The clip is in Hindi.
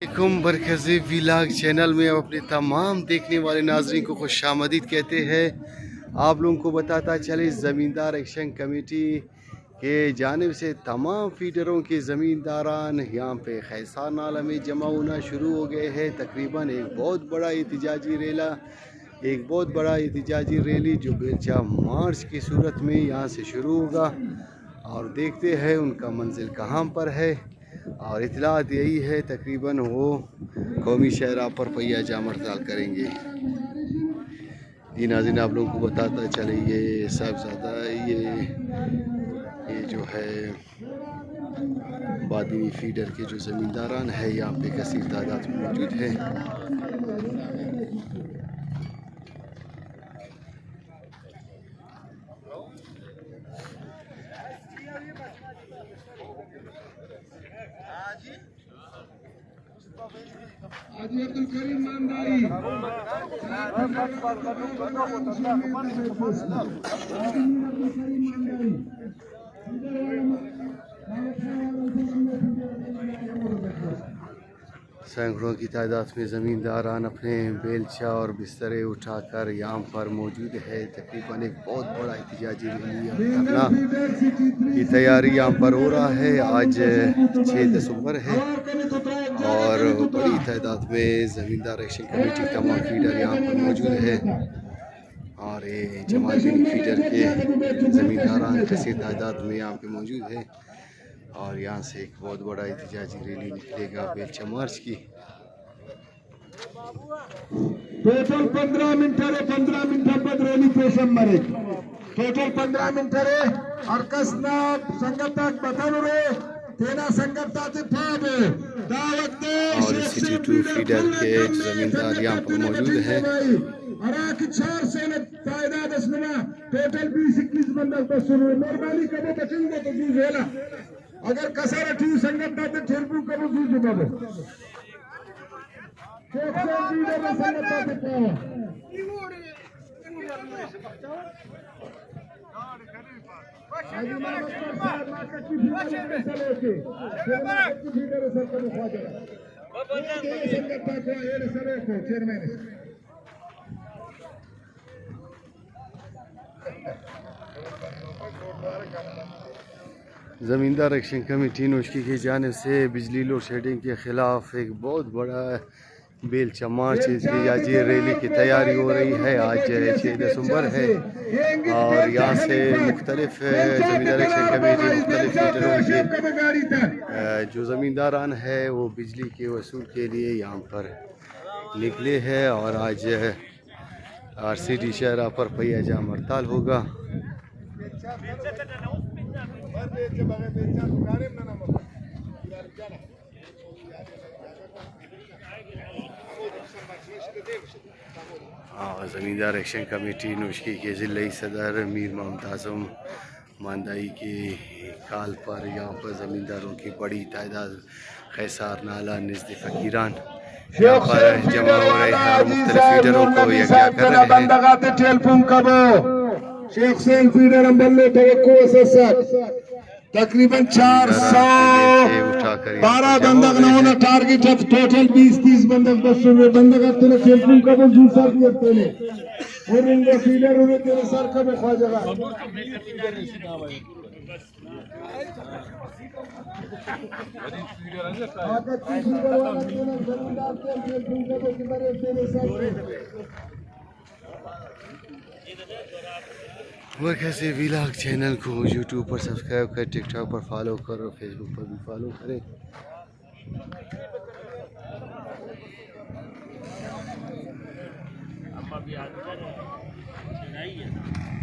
बरखज़ी व्लॉग चैनल में अपने तमाम देखने वाले नाज़रीन को खुशामदीद कहते हैं। आप लोगों को बताता चले ज़मींदार एक्शन कमेटी के जानिब से तमाम फीडरों के ज़मींदारान यहाँ पे खैसार नाला में जमा होना शुरू हो गए हैं। तकरीबन एक बहुत बड़ा एहतजाजी रैली जो बेलचा मार्च की सूरत में यहाँ से शुरू होगा और देखते हैं उनका मंजिल कहाँ पर है। और इतलात यही है तकरीबन वो कौमी शहरा पर पहिया जाम हड़ताल करेंगे। जी नाज़रीन, आप लोगों को बताता चले ये साहबजादा ये जो है बादनी फीडर के जो ज़मींदारान है यहाँ पे कसीर तादाद में मौजूद है। अब्दुल करीम ईमानदारी सैकड़ों की तादाद में ज़मींदारान अपने बेलचा और बिस्तरे उठाकर यहाँ पर मौजूद है। तकरीबन एक बहुत बड़ा एहतजाजी रैली करना की तैयारी यहाँ पर हो रहा है। आज 6 दिसंबर है और बड़ी तादाद में ज़मींदार एक्शन कमेटी तमाम फीडर यहाँ पर मौजूद है और ये जमाल फीडर के ज़मींदारान कसीर तादाद में यहाँ पे मौजूद है और यहाँ से एक बहुत बड़ा एहतजाजी रैली निकलेगा बेलचा मार्च की। टोटल 15 मिनट बाद रैली पेशम मरे टोटल 15 मिनट रे और कसना संगताक बतानो रे तेना संगताते फाबे दावत दे और सिटी 2 फीडर के ज़मींदार यहाँ पर मौजूद है। अराक 4 से तादाद असलमा टोटल 20-21 बंदा बस मेहरबानी कबो बचेंगे तो जूझ होला अगर कसारा ठीक संगत दाते ठेलबू कबो जूझ बाबू टोटल लीडर संगत दाते पाओ आज मास्टर साहब मार्केट की फीडर के फीडर सर को ख्वाजा संगत दाते ये सर को चेयरमैन ज़मींदार एक्शन कमेटी नोशकी की जानिब से बिजली लोड शेडिंग के ख़िलाफ़ एक बहुत बड़ा बेलचा मार्च एहतजाजी रैली की तैयारी हो रही है। आज 6 दिसंबर है और यहाँ से मुख्तलिफ ज़मींदार एक्शन कमेटी मुख्तलिफ फीडरों के जो ज़मींदारान है वो बिजली के वसूल के लिए यहाँ पर निकले हैं और आज RCD शहरा पर पहिया जाम हड़ताल होगा। ज़मींदार एक्शन कमेटी नोशकी के ज़िले सदर मीर मोहम्मद आज़म मानदाई के कॉल पर यहाँ पर ज़मींदारों की बड़ी तादाद खैसार नाला नज़द फ़कीरान यहाँ पर जमा हो रहे हैं और मुख्तलिफ फीडरों को यकजा कर रहे हैं। शेख हुसैन फीडर अम्बल्ले तकरीबन 412 बंदक न होना टारगेट है टोटल 20-30 बंदक बस में बंदक तेरे टेलीफोन का वो दूसरा भी तेरे और इनके फीडर उन्हें तेरे सर का में खा जगह बरखज़ी व्लॉग चैनल को यूट्यूब पर सब्सक्राइब कर, टिकटॉक पर फॉलो करो, फेसबुक पर भी फॉलो करें।